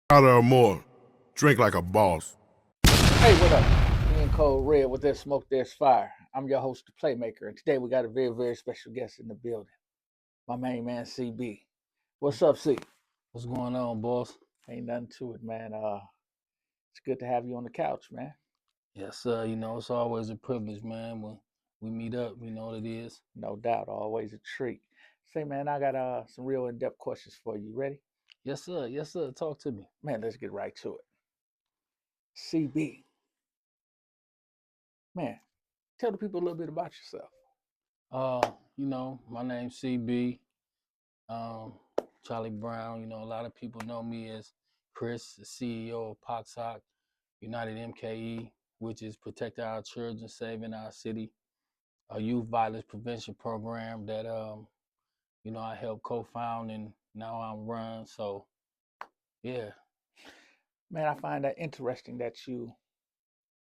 Powder or more. Drink like a boss. Hey, what up? Me and Code Red. With there's smoke, there's fire. I'm your host, the Playmaker, and today we got a very, very special guest in the building. My main man, CB. What's up, C? What's going on, boss? Ain't nothing to it, man. It's good to have you on the couch, man. Yes, sir. It's always a privilege, man, when we meet up. You know what it is. No doubt, always a treat. Say, man, I got some real in-depth questions for you. Ready? Yes, sir. Yes, sir. Talk to me. Man, let's get right to it. CB, man, tell the people a little bit about yourself. My name's CB, um, Charlie Brown. A lot of people know me as Chris, the CEO of Poxoc United MKE, which is Protect Our Children, Saving Our City, a youth violence prevention program that I helped co-found and now I'm run. So yeah. Man, I find that interesting that you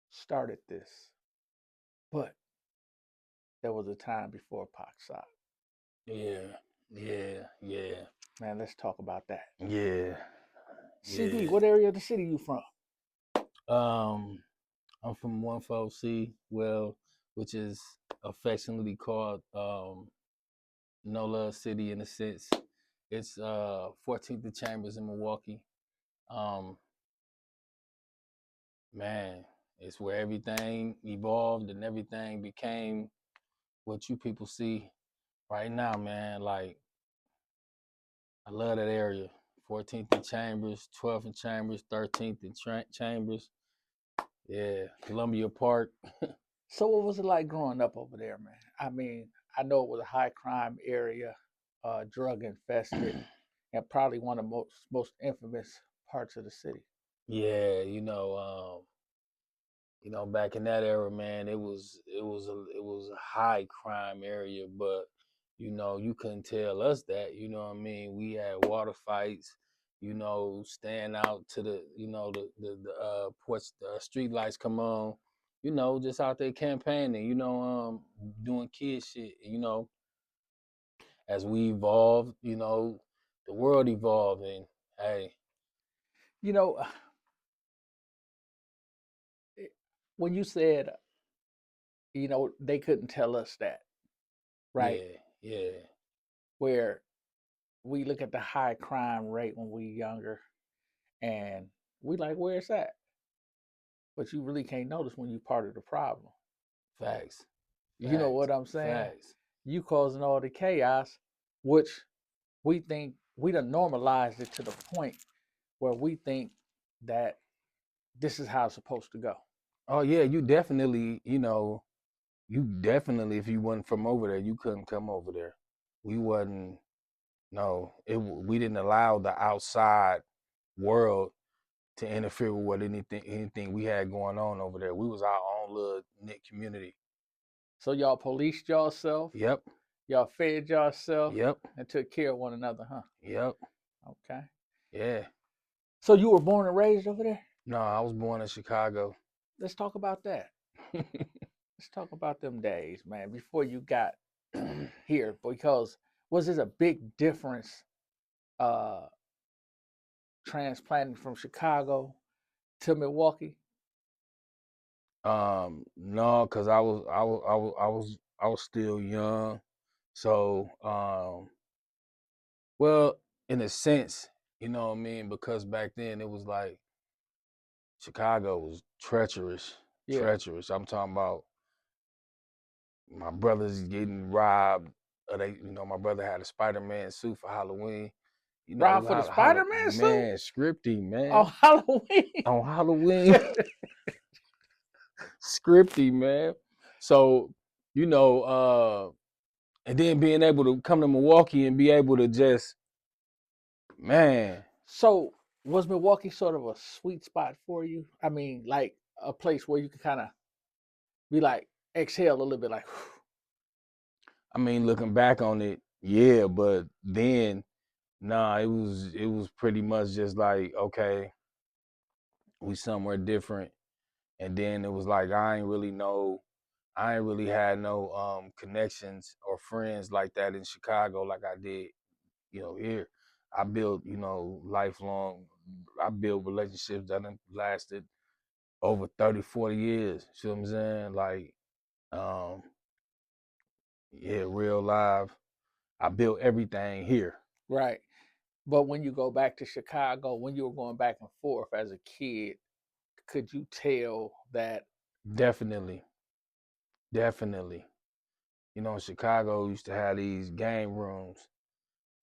started this, but there was a time before Poxock. Yeah. Man, let's talk about that. Yeah. CB, what area of the city you from? I'm from 14C, which is affectionately called No Love City in a sense. It's 14th Chambers in Milwaukee. Um, Man, it's where everything evolved and everything became what you people see right now, man. Like, I love that area. 14th and Chambers, 12th and Chambers, 13th and Chambers. Yeah, Columbia Park. So what was it like growing up over there, man? I mean, I know it was a high crime area, drug infested, and probably one of the most infamous parts of the city. Yeah, back in that era, man, it was a high crime area, but you couldn't tell us that. You know what I mean? We had water fights. Staying out to the porch, the street lights come on. Just out there campaigning. Doing kid shit. As we evolved, the world evolved, and hey, You know, when you said, they couldn't tell us that, right? yeah. Where we look at the high crime rate when we younger, and we like, where's that? But you really can't notice when you're part of the problem. Facts. You know Facts. what I'm saying? Facts. You causing all the chaos, which we think we done normalized it to the point where we think that this is how it's supposed to go. Oh yeah, you definitely, if you wasn't from over there, you couldn't come over there. We wasn't, no, we didn't allow the outside world to interfere with anything we had going on over there. We was our own little knit community. So y'all policed yourself, Yep, y'all fed yourself, yep, and took care of one another, huh? yep, Okay. yeah. So you were born and raised over there? No, I was born in Chicago. Let's talk about that. Let's talk about them days, man, before you got here. Because was it a big difference uh transplanting from Chicago to Milwaukee? No, cause I was still young, so well, in a sense, you know what I mean, because back then it was like Chicago was treacherous, Yeah. treacherous. I'm talking about my brothers getting robbed. My brother had a Spider-Man suit for Halloween. Rob for the Spider-Man suit Man, scripty, on man. Halloween. On Halloween, scripty, man. So, and then being able to come to Milwaukee and be able to just, man, So was Milwaukee sort of a sweet spot for you? I mean, like a place where you could kind of be like exhale a little bit, like, I mean, looking back on it, yeah, but then, nah, it was pretty much just like, okay, we somewhere different. And then it was like I ain't really had no connections or friends like that in Chicago like I did, here. I built, lifelong I built relationships that done lasted over 30, 40 years. See what I'm saying? Like, yeah, real live. I built everything here. Right. But when you go back to Chicago, when you were going back and forth as a kid, could you tell that? Definitely. Definitely. You know, Chicago used to have these game rooms,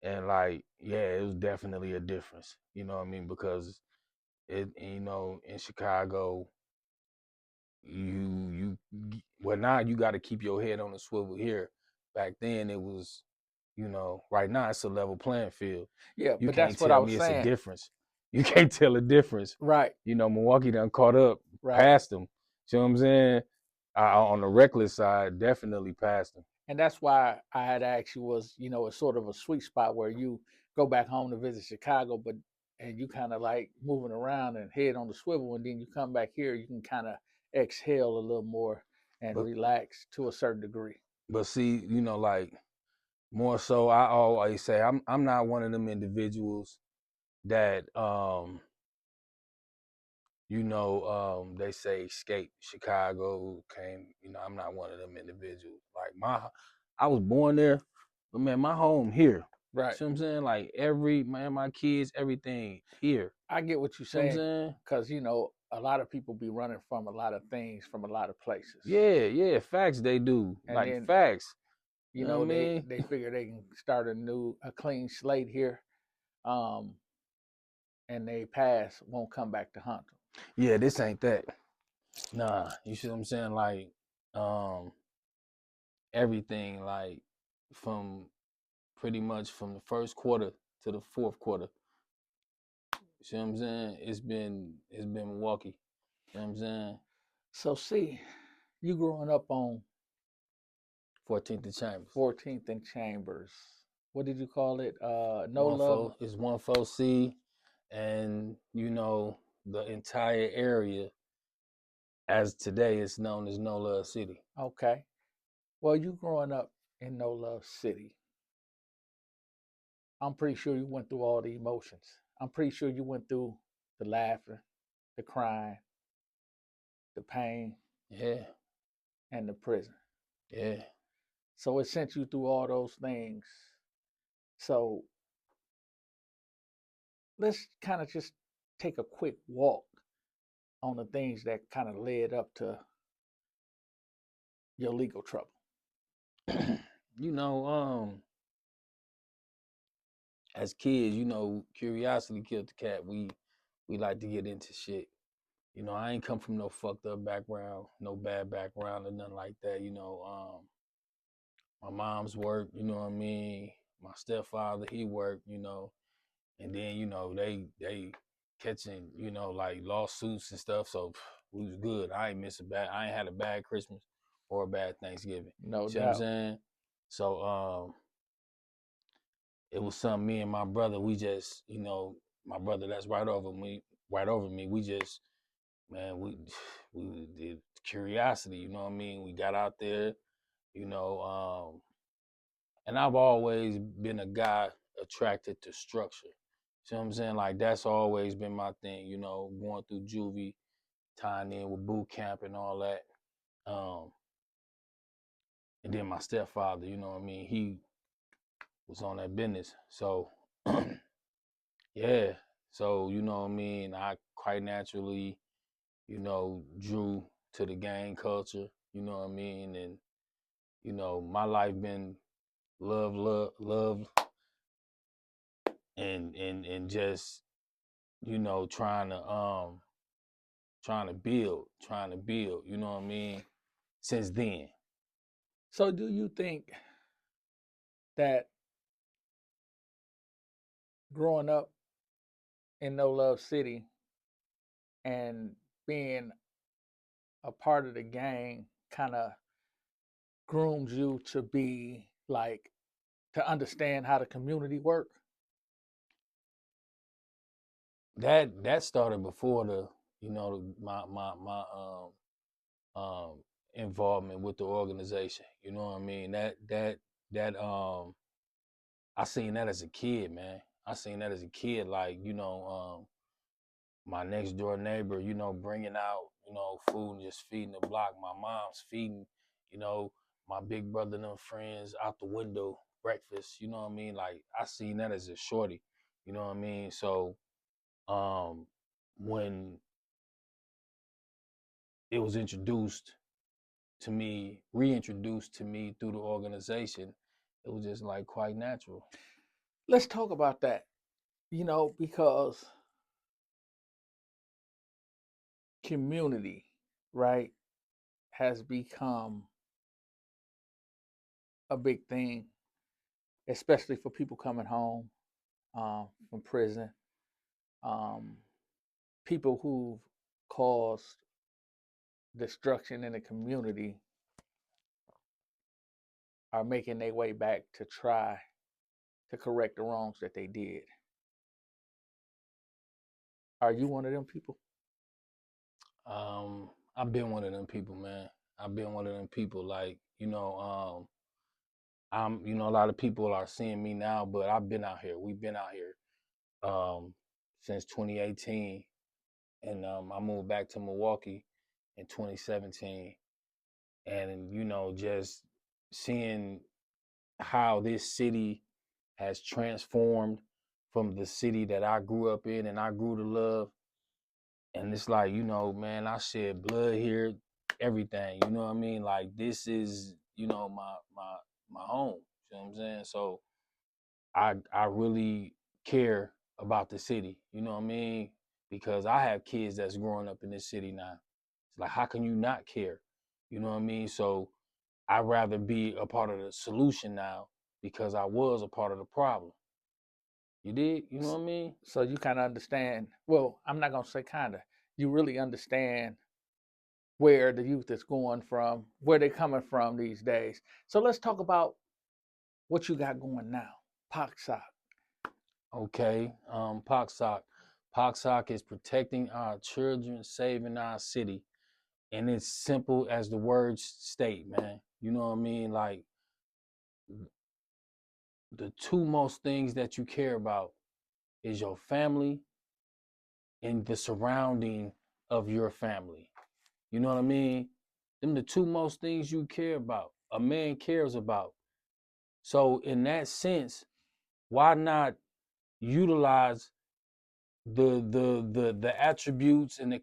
and like, yeah, it was definitely a difference. You know what I mean? Because in Chicago, well, now you got to keep your head on the swivel here. Back then it was, right now it's a level playing field. Yeah, You but can't that's what I tell was me it's a saying. difference. You can't tell a difference. Right. Milwaukee done caught up, Right. past them. See what I'm saying? On the reckless side, definitely past them. And that's why I had asked you was, it's sort of a sweet spot where you go back home to visit Chicago, and you kind of like moving around and head on the swivel, and then you come back here, you can kind of exhale a little more and But relax to a certain degree. but see, like more so, I always say I'm not one of them individuals that they say escape Chicago came. I'm not one of them individuals. Like I was born there, but man, my home here. Right. See what I'm saying? Like my kids, everything here. I get what you're See what I'm saying saying? because a lot of people be running from a lot of things from a lot of places. Yeah, facts they do. And Like then facts. You know what I mean? they figure they can start a clean slate here, and they pass won't come back to hunt them. Yeah, this ain't that. Nah, you see what I'm saying? Like, everything, like from pretty much from the first quarter to the fourth quarter. You see what I'm saying? It's been Milwaukee. You know what I'm saying? So see, you growing up on 14th and Chambers. 14th and Chambers. What did you call it? No One love. four is 14C, and the entire area as today is known as No Love City. Okay. Well, you growing up in No Love City, I'm pretty sure you went through all the emotions. I'm pretty sure you went through the laughter, the crying, the pain, Yeah, and the prison. yeah. So it sent you through all those things. So let's kind of just take a quick walk on the things that kind of led up to your legal trouble. As kids, curiosity killed the cat. We like to get into shit. I ain't come from no fucked up background, no bad background or nothing like that. My mom's work, you know what I mean? My stepfather, he worked, and then, they catching, like lawsuits and stuff. So we was good. I ain't had a bad Christmas or a bad Thanksgiving. No See what I'm doubt. saying? So it was something me and my brother, we just, my brother that's right over me, we just, man, we did curiosity, you know what I mean? We got out there, and I've always been a guy attracted to structure. See what I'm saying? Like that's always been my thing, going through juvie, tying in with boot camp and all that. And then my stepfather, you know what I mean? He was on that business. So yeah. So, you know what I mean? I quite naturally, drew to the gang culture, you know what I mean? And, my life been love, and just, trying to build, you know what I mean? Since then. So do you think that growing up in No Love City and being a part of the gang kind of grooms you to be like to understand how the community work? That started before my involvement with the organization. You know what I mean? That I seen that as a kid, man. I seen that as a kid, like, my next door neighbor, you know, bringing out, you know, food and just feeding the block. My mom's feeding, you know, my big brother and them friends out the window breakfast. You know what I mean? Like I seen that as a shorty. You know what I mean? So when it was introduced to me, reintroduced to me through the organization, it was just like quite natural. Let's talk about that, you know, because community, right, has become a big thing, especially for people coming home from prison, um, people who've caused destruction in the community are making their way back to try to correct the wrongs that they did. Are you one of them people? I've been one of them people, man. I've been one of them people. Like, you know, you know, a lot of people are seeing me now, but I've been out here. We've been out here since 2018, and I moved back to Milwaukee in 2017, and you know, just seeing how this city has transformed from the city that I grew up in and I grew to love. And it's like, you know, man, I shed blood here, everything. You know what I mean? Like this is, you know, my home. You know what I'm saying? So I really care about the city. You know what I mean? Because I have kids that's growing up in this city now. It's like, how can you not care? You know what I mean? So I'd rather be a part of the solution now because I was a part of the problem. You did? You know what I mean? So you kind of understand. Well, I'm not gonna say kind of. You really understand where the youth is going from, where they're coming from these days. So let's talk about what you got going now, Poxoc. Okay. Poxock. Poxock is protecting our children, saving our city. And it's simple as the words state, man. You know what I mean? Like the two most things that you care about is your family and the surrounding of your family. You know what I mean? Them the two most things you care about. A man cares about. So in that sense, why not utilize the attributes and the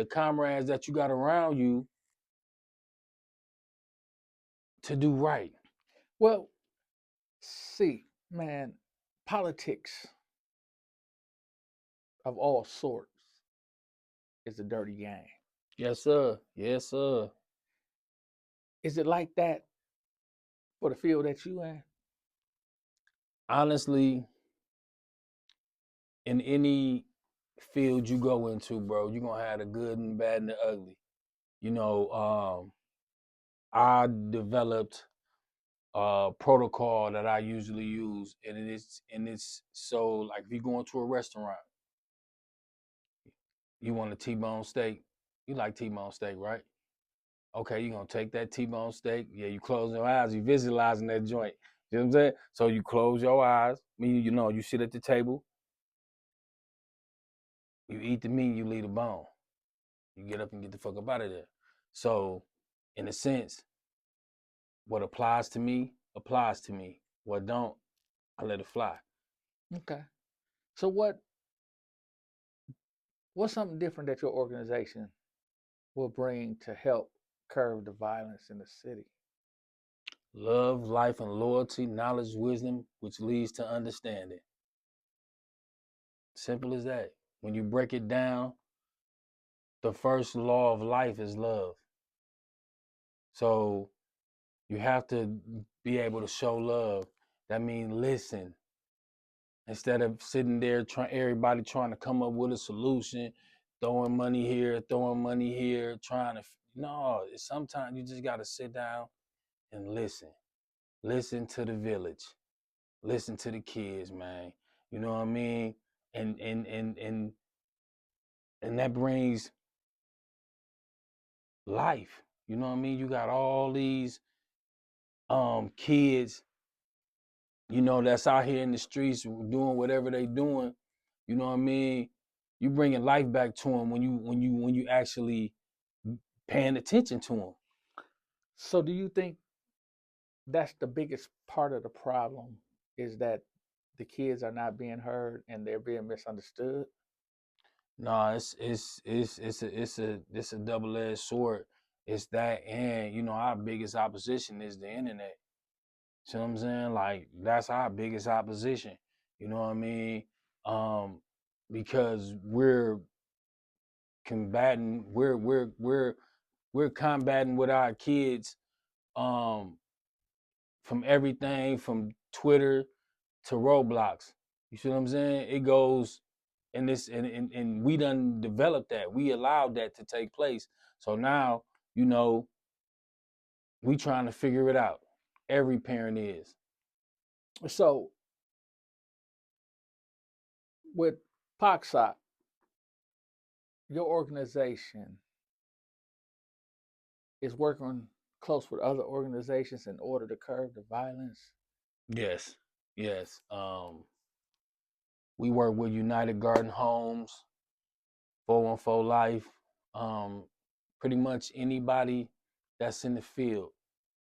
comrades that you got around you to do right? Well, see, man, politics of all sorts is a dirty game. Yes, sir. Yes, sir. Is it like that for the field that you in? Honestly, in any field you go into, bro, you're gonna have the good and bad and the ugly. You know, I developed a protocol that I usually use, and it's so like if you go into a restaurant, you want a T-bone steak, you like T-bone steak, right? Okay, you're gonna take that T-bone steak. Yeah, you close your eyes, you visualizing that joint. You know what I'm saying? So you close your eyes, meaning you know, you sit at the table, you eat the meat, you leave the bone. You get up and get the fuck up out of there. So, in a sense, what applies to me applies to me. What don't, I let it fly. Okay. So what's something different that your organization will bring to help curb the violence in the city? Love, life, and loyalty, knowledge, wisdom, which leads to understanding. Simple as that. When you break it down, the first law of life is love. So you have to be able to show love. That means listen. Instead of sitting there everybody trying to come up with a solution, throwing money here, trying to no, sometimes you just gotta sit down and listen. Listen to the village. Listen to the kids, man. You know what I mean? And that brings life. You know what I mean? You got all these kids, you know, that's out here in the streets doing whatever they doing, You know what I mean? You bringing life back to them when you actually paying attention to them. So do you think that's the biggest part of the problem is that the kids are not being heard and they're being misunderstood? No, it's a double-edged sword. It's that, and our biggest opposition is the internet. See what I'm saying? Like, that's our biggest opposition. You know what I mean? Um, because we're combating, we're combating with our kids, um, from everything from Twitter to Roblox. You see what I'm saying? It goes, and this and we done developed that. We allowed that to take place. So now, we trying to figure it out. Every parent is. So with Poxock, your organization is working close with other organizations in order to curb the violence. Yes. Yes. We work with United Garden Homes, 414 Life, pretty much anybody that's in the field,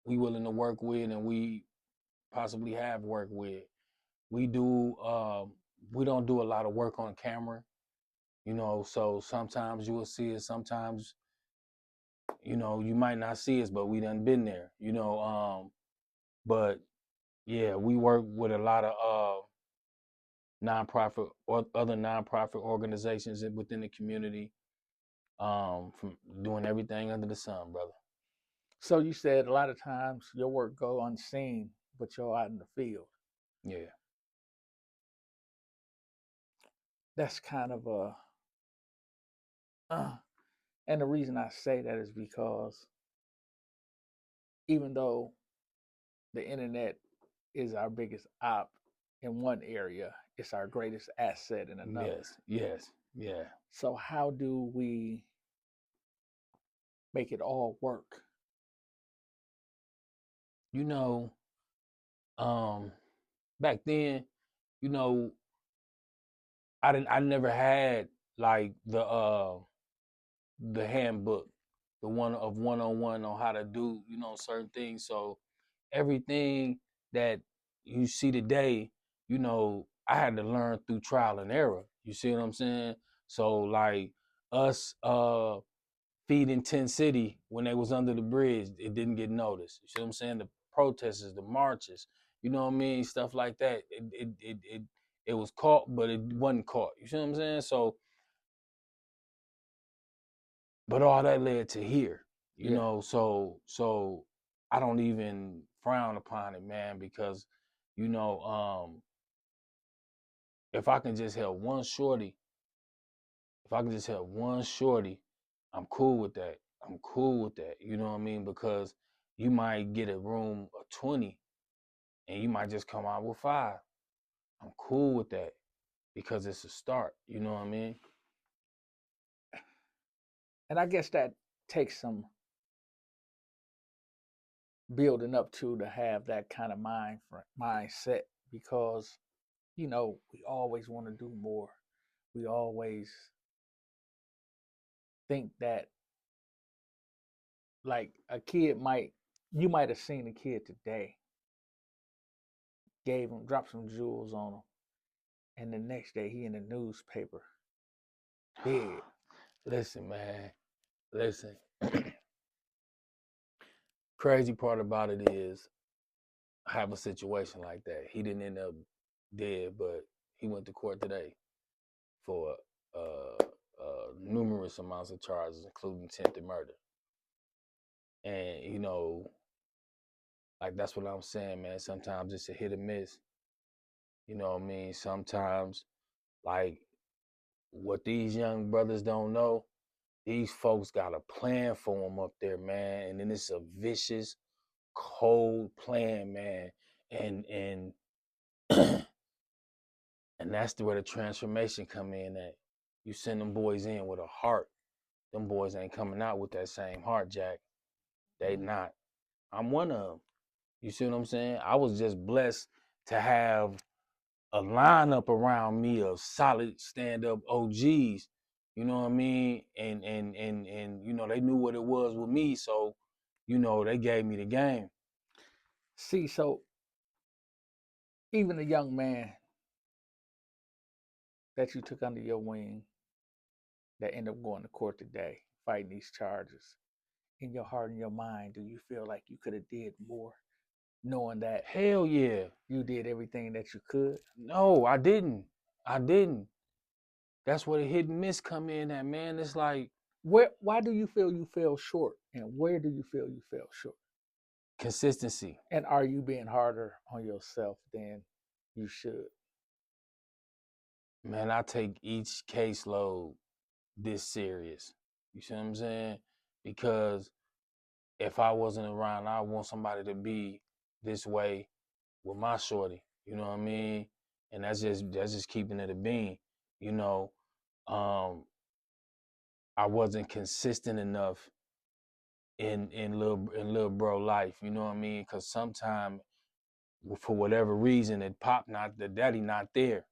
we willing to work with, and we possibly have worked with. We do we don't do a lot of work on camera, so sometimes you will see us, sometimes you might not see us, but we done been there, but yeah, we work with a lot of nonprofit or other nonprofit organizations within the community, from doing everything under the sun, brother. So you said a lot of times your work go unseen, but you're out in the field. Yeah. That's kind of and the reason I say that is because even though the internet is our biggest op in one area, it's our greatest asset in another. Yes. Yeah. So how do we make it all work? You know, back then, you know, I never had like the handbook, the one-on-one on how to do, certain things. So everything that you see today, I had to learn through trial and error. You see what I'm saying? So like us feeding 10 City when they was under the bridge, it didn't get noticed. You see what I'm saying? The protesters, the marches, you know what I mean? Stuff like that. It was caught, but it wasn't caught. You see what I'm saying? So, but all that led to here, so I don't even frown upon it, man, because, if I can just help one shorty, I'm cool with that. I'm cool with that. You know what I mean? Because you might get a room of 20 and you might just come out with 5. I'm cool with that because it's a start. You know what I mean? And I guess that takes some building up to have that kind of mindset because we always want to do more. We always think that like you might have seen a kid today, dropped some jewels on him, and the next day he in the newspaper dead. Listen, man. Listen. Crazy part about it is I have a situation like that. He didn't end up dead, but he went to court today for numerous amounts of charges, including attempted murder. And like, that's what I'm saying, man. Sometimes it's a hit or miss. You know what I mean? Sometimes, like, what these young brothers don't know, these folks got a plan for them up there, man. And then it's a vicious, cold plan, man. And and that's where the transformation come in at. You send them boys in with a heart. Them boys ain't coming out with that same heart, Jack. They not. I'm one of them. You see what I'm saying? I was just blessed to have a lineup around me of solid stand-up OGs. You know what I mean? And you know, they knew what it was with me, so you know, they gave me the game. See, so even a young man that you took under your wing that ended up going to court today, fighting these charges, in your heart and your mind, do you feel like you could have did more, knowing that Hell yeah. you did everything that you could? No, I didn't. I didn't. That's where the hit and miss come in at, man. It's like Why do you feel you fell short, and where do you feel you fell short? consistency. And are you being harder on yourself than you should? Man, I take each caseload this serious. You see what I'm saying? Because if I wasn't around, I want somebody to be this way with my shorty. You know what I mean? And that's just keeping it a bean. You know, I wasn't consistent enough in little bro life. You know what I mean? Because sometimes for whatever reason, the daddy not there.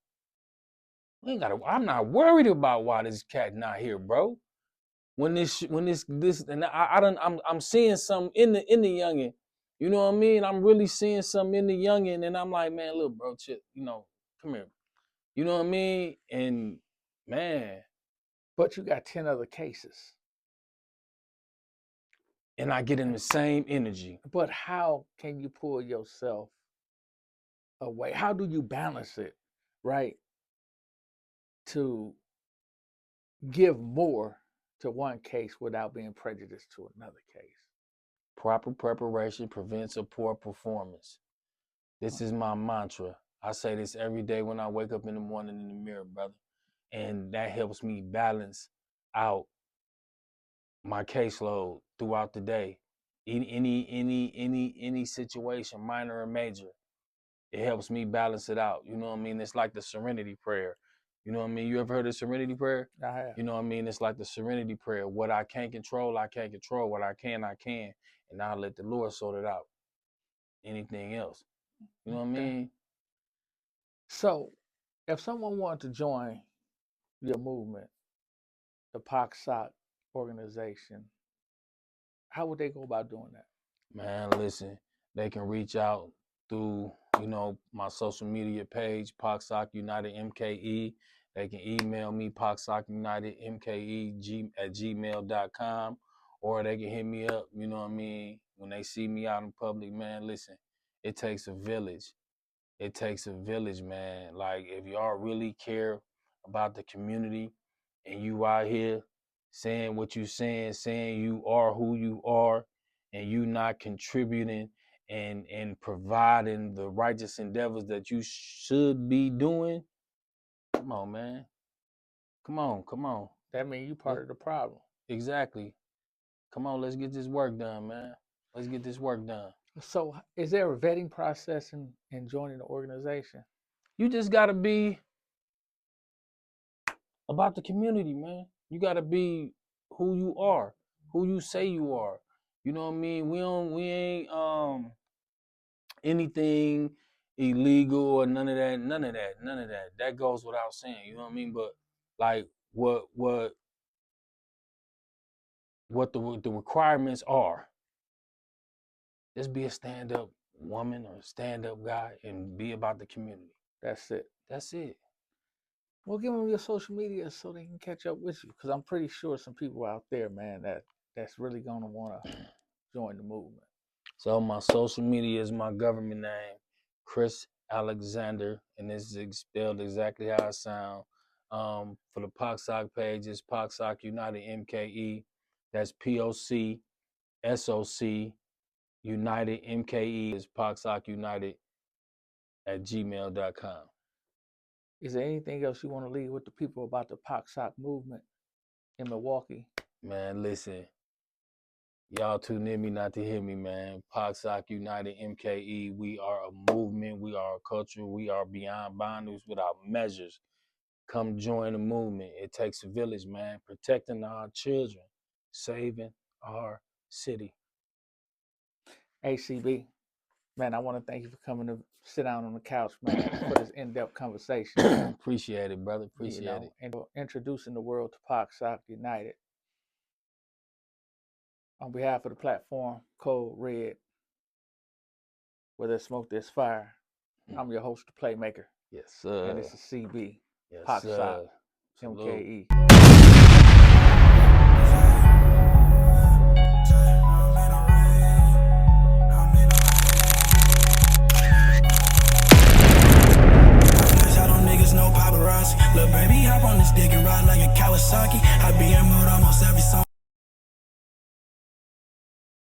I'm not worried about why this cat not here, bro. When this and I'm seeing something in the youngin. You know what I mean? I'm really seeing something in the youngin, and I'm like, man, look, bro, chill, you know, come here. You know what I mean? And man, But you got 10 other cases. and I get in the same energy. But how can you pull yourself away? How do you balance it, right? To give more to one case without being prejudiced to another case. Proper preparation prevents a poor performance. This is my mantra. I say this every day when I wake up in the morning in the mirror, brother. And that helps me balance out my caseload throughout the day. Any situation, minor or major, it helps me balance it out. You know what I mean? It's like the serenity prayer. You know what I mean? You ever heard of serenity prayer? I have. You know what I mean? It's like the serenity prayer. What I can't control, I can't control. What I can, I can. And I'll let the Lord sort it out. Anything else. You know what I mean? So, if someone wanted to join your movement, the POCSOC organization, how would they go about doing that? Man, listen, they can reach out through, you know, my social media page, Pocsoc United MKE. They can email me, POCSOCUNITEDMKE at gmail.com, or they can hit me up, you know what I mean? When they see me out in public, man, listen, it takes a village. It takes a village, man. Like, if y'all really care about the community and you out here saying what you saying you are who you are, and you not contributing and providing the righteous endeavors that you should be doing, come on, man. Come on. That means you part of the problem. Exactly. Come on, let's get this work done, man. Let's get this work done. So, is there a vetting process in joining the organization? You just gotta be about the community, man. You gotta be who you are, who you say you are. You know what I mean? We ain't anything illegal or none of that. That goes without saying, you know what I mean? But like what the requirements are. Just be a stand-up woman or a stand-up guy and be about the community. That's it. That's it. Well, give them your social media so they can catch up with you, because I'm pretty sure some people out there, man, that's really gonna want to join the movement. So my social media is my government name, Chris Alexander, and this is spelled exactly how it sounds. For the Poxoc page, it's Poxoc United MKE. That's POCSOC United MKE is Poxoc United at gmail.com. Is there anything else you want to leave with the people about the POCSOC movement in Milwaukee? Man, listen. Y'all too near me not to hear me, man. Poxoc United MKE. We are a movement. We are a culture. We are beyond boundaries without measures. Come join the movement. It takes a village, man. Protecting our children. Saving our city. ACB, Man, I want to thank you for coming to sit down on the couch, man, for this in-depth conversation. Appreciate it, brother. Appreciate it. And introducing the world to POCSOC United. On behalf of the platform, Code Red, where there's smoke, there's fire. I'm your host, the Playmaker. Yes, sir. And this is CB, Yes, Poxoc sir. Mke. No paparazzi. Lil' baby, hop on this dick and ride like a Kawasaki.